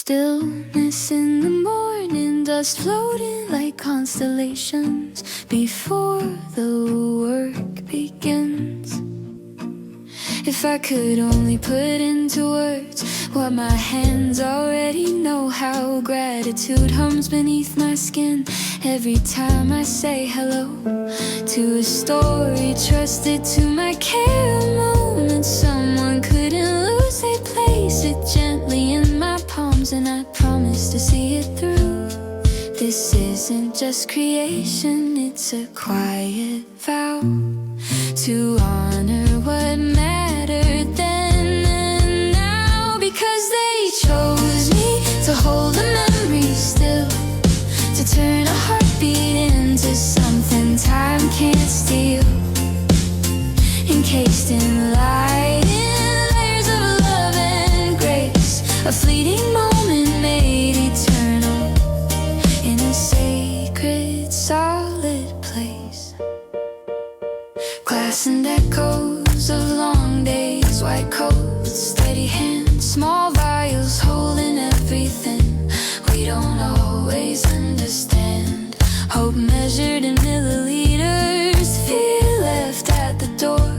Stillness in the morning, dust floating like constellations before the work begins. If I could only put into words what my hands already know, how gratitude hums beneath my skin every time I say hello to a story trusted to my care. A moment someone couldn't lose, they place it gently in my palms, and I promise to see it through. This isn't just creation, it's a quiet vow to honor what mattered then and now. Because they chose me to hold a memory still, to turn a heartbeat into something time can't steal. Encased in light, in layers of love and grace, a fleeting moment made eternal in a sacred solid place. Glass and echoes of long days, white coats, steady hands, small vials holding everything we don't always understand. Hope measured in milliliters, fear left at the door,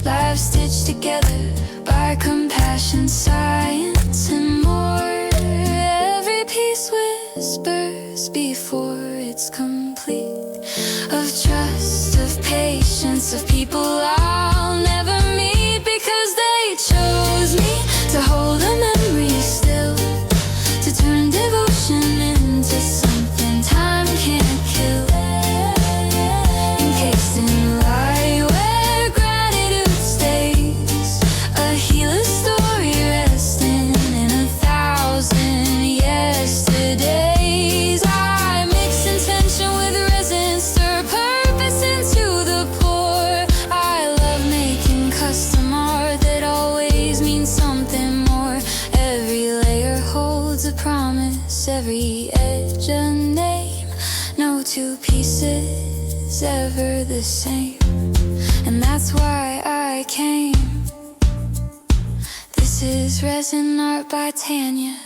lives stitched together by compassion, science, and more. Every piece whispers before it's complete, of trust, of patience, of people I'll never meet. Because they chose me to hold a memory still, to turn devotion into something time can't kill. Encased in light where gratitude stays, a healer's story resting in 1,000 yesterdays. I mix intention with resin, stir purpose into the pour. I love making custom art that always means something more. Every layer holds a promise, every edge a name. No two pieces ever the same, and that's why I came. This is resin art by Tanya,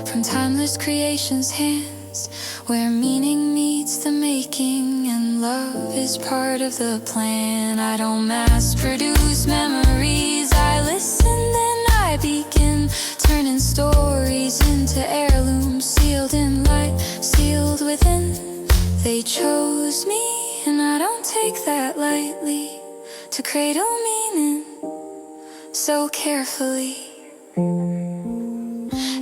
from timeless creation's hands, where meaning meets the making and love is part of the plan. I don't mass produce memories, I listen then I begin, turning stories into heirlooms, sealed in light, sealed within. They chose me and I don't take that lightly, to cradle meaning so carefully.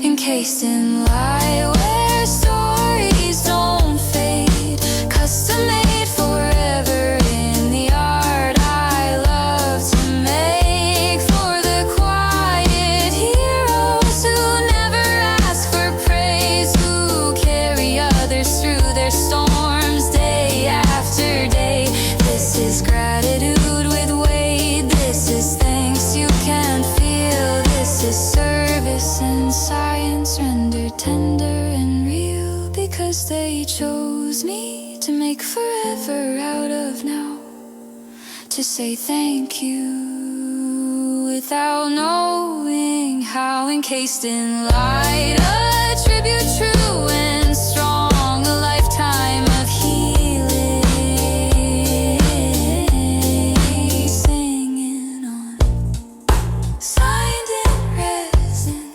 Encased in light where stories don't fade, custom made forever in the art I love to make. For the quiet heroes who never ask for praise, who carry others through their storms day after day. This is gratitude with weight, this is thanks you can't feel, this is service and science rendered tender and real. Because they chose me to make forever out of now, to say thank you without knowing how. Encased in light, a tribute true and strong, a lifetime of healing, singing on. Signed in resin,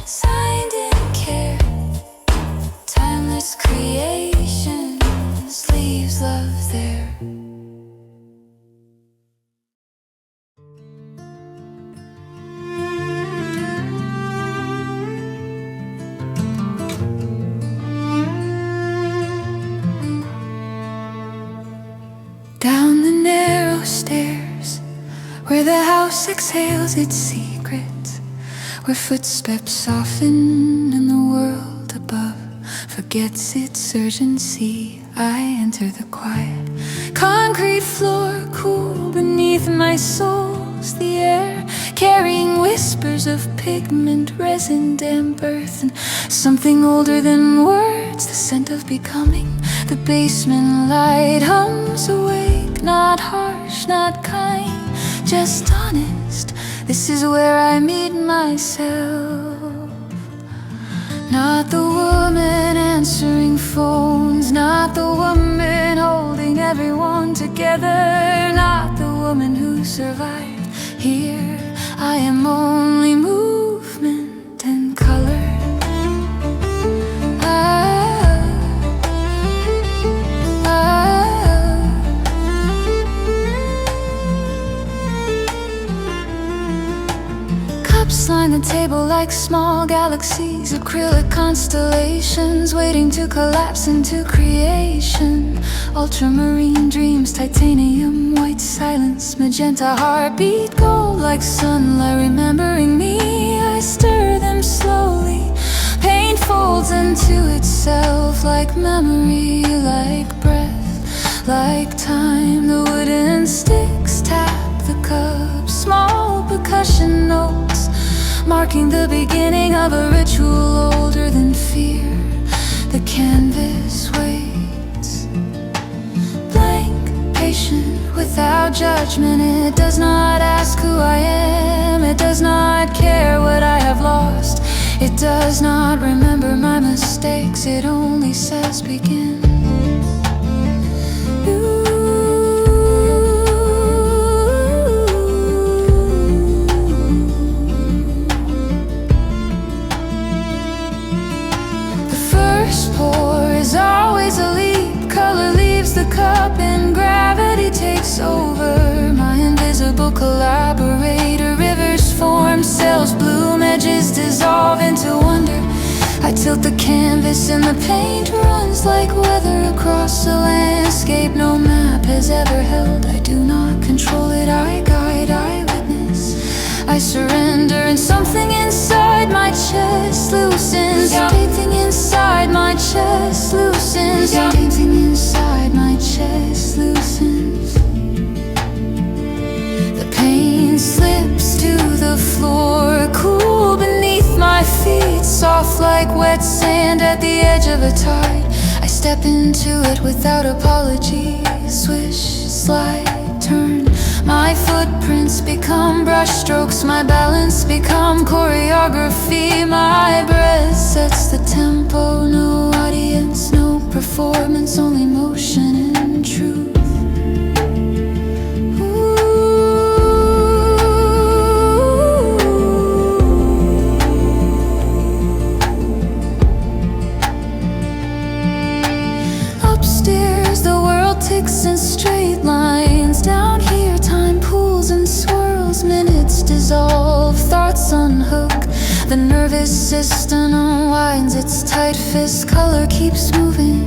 signed in care, timeless creations, leaves love there. Down the narrow stairs, where the house exhales its secrets, where footsteps soften and the world above forgets its urgency, I enter the quiet concrete floor, cool beneath my soles, the air carrying whispers of pigment, resin, damp earth, and something older than words, the scent of becoming. The basement light hums awake, not harsh, not kind, just honest. This is where I meet myself. Not the woman answering phones, not the woman holding everyone together, not the woman who survived. Here I am only movement and color. Cups line the table like small galaxies, acrylic constellations waiting to collapse into creation. Ultramarine dreams, titanium, white silence, magenta heartbeat, gold like sunlight remembering me. I stir them slowly, paint folds into itself like memory, like breath, like time. The wooden sticks tap the cup, small percussion notes marking the beginning of a ritual older than fear. The canvas waits, blank, patient, without judgment. It does not ask who I am, it does not care what I have lost, it does not remember my mistakes, it only says begin. The cup and gravity takes over. My invisible collaborator. Rivers form, cells bloom, edges dissolve into wonder. I tilt the canvas and the paint runs like weather across a landscape no map has ever held. I do not control it, I guide, I witness, I surrender, and something inside my chest loosens. Painting inside my chest loosens. Painting inside my chest loosens. The paint slips to the floor, cool beneath my feet, soft like wet sand at the edge of a tide. I step into it without apology. Swish, slide, turn. My footprints become brushstrokes, my balance become choreography. My breath sets the tempo, no audience, no performance, only motion and truth. Upstairs the world ticks in straight lines. Down here time pools and swirls, minutes dissolve, thoughts unhook. The nervous system unwinds its tight fist, color keeps moving.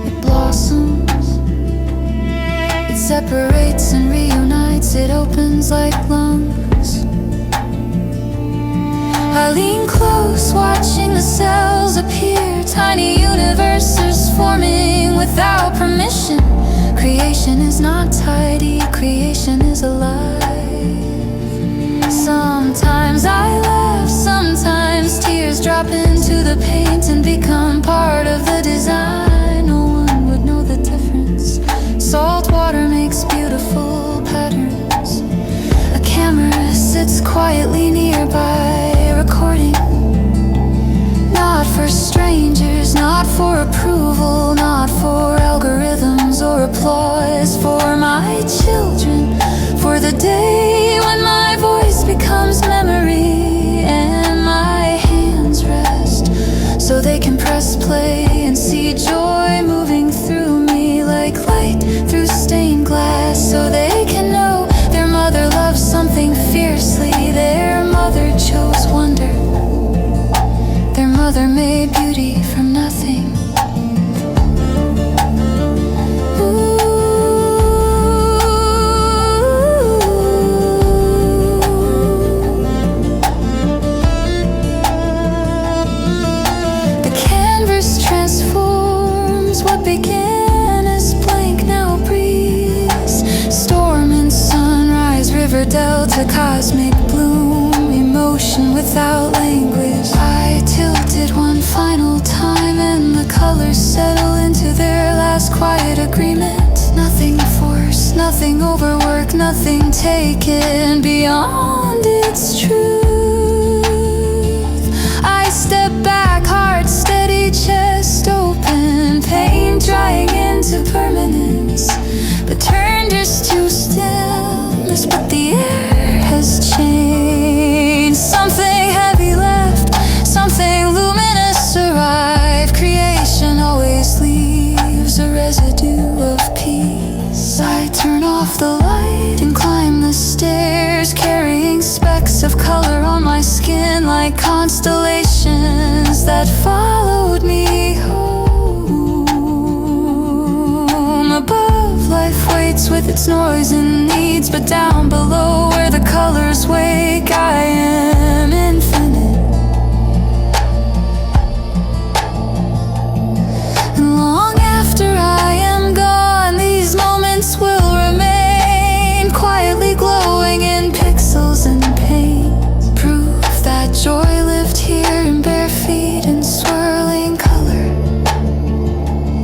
It blossoms, it separates and reunites, it opens like lungs. I lean close, watching the cells appear, tiny universes forming without permission. Creation is not tidy, creation is alive. Sometimes I laugh, sometimes tears drop into the paint and become part of the design. No one would know the difference. Salt water makes beautiful patterns. A camera sits quietly nearby, recording. Not for strangers, not for approval, not for algorithms or applause. For my children, for the day when my voice becomes memory and my hands rest, so they can press play and see joy moving through me like light through stained glass. So they can know their mother loves something fiercely, their mother chose wonder, their mother made beauty from nothing. The canvas transforms, what began as blank now breathes. Storm and sunrise, river delta, cosmic bloom, emotion without language. I tilted one final time and the colors settle into their last quiet agreement. Nothing forced, nothing overworked, nothing taken beyond its truth. I step constellations that followed me home. Above, life waits with its noise and needs, but down below, where the colors wake, I am infinite. And long after I am gone, these moments will remain quietly glowing in pixels and paint. Proof that joy lived here in bare feet and swirling color,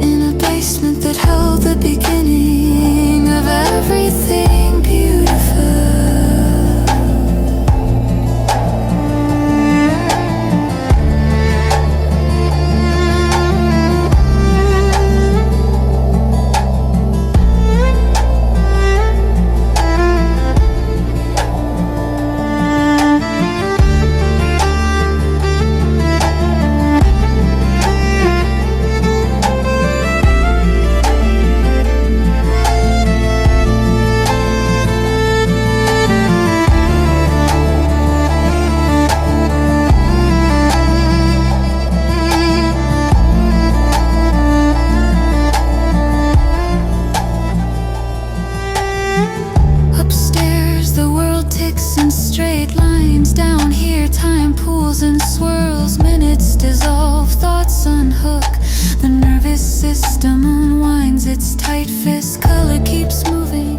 in a basement that held the beginning of everything beautiful. Upstairs, the world ticks in straight lines. Down here, time pools and swirls. Minutes dissolve, thoughts unhook. The nervous system unwinds its tight fist. Color keeps moving.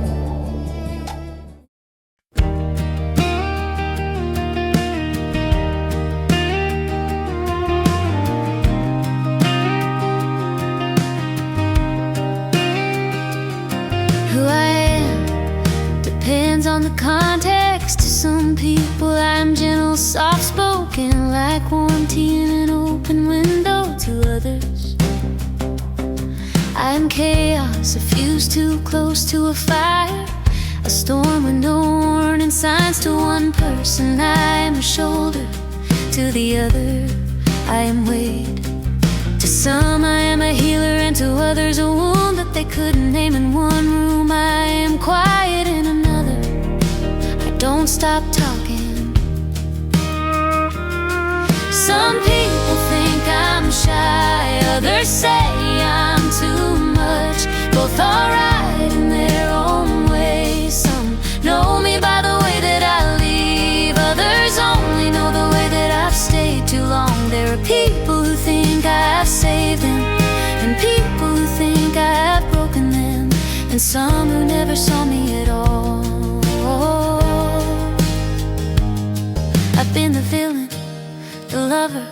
Who I am depends on the context. To some people I'm gentle, soft-spoken, like warm tea in an open window. To others I'm chaos, a fuse too close to a fire, a storm with no warning signs. To one person I am a shoulder, to the other I am weight. To some I am a healer, and to others a wound that they couldn't name. In one room I am quiet, in another I don't stop talking. Some people think I'm shy, others say I'm too much. Both are right in their own way. Some know me by the way that I leave, others only know the way that I've stayed too long. There are people who think I have saved them, and people who think I have broken them, and some who never saw me at all. I've been the villain, the lover,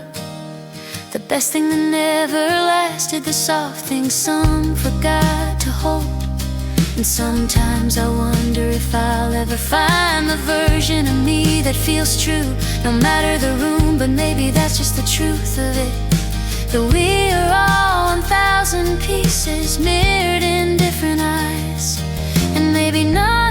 the best thing that never lasted, the soft thing some forgot to hold. And sometimes I wonder if I'll ever find the version of me that feels true, no matter the room. But maybe that's just the truth of it, that we are all 1,000 pieces mirrored in different eyes. And maybe not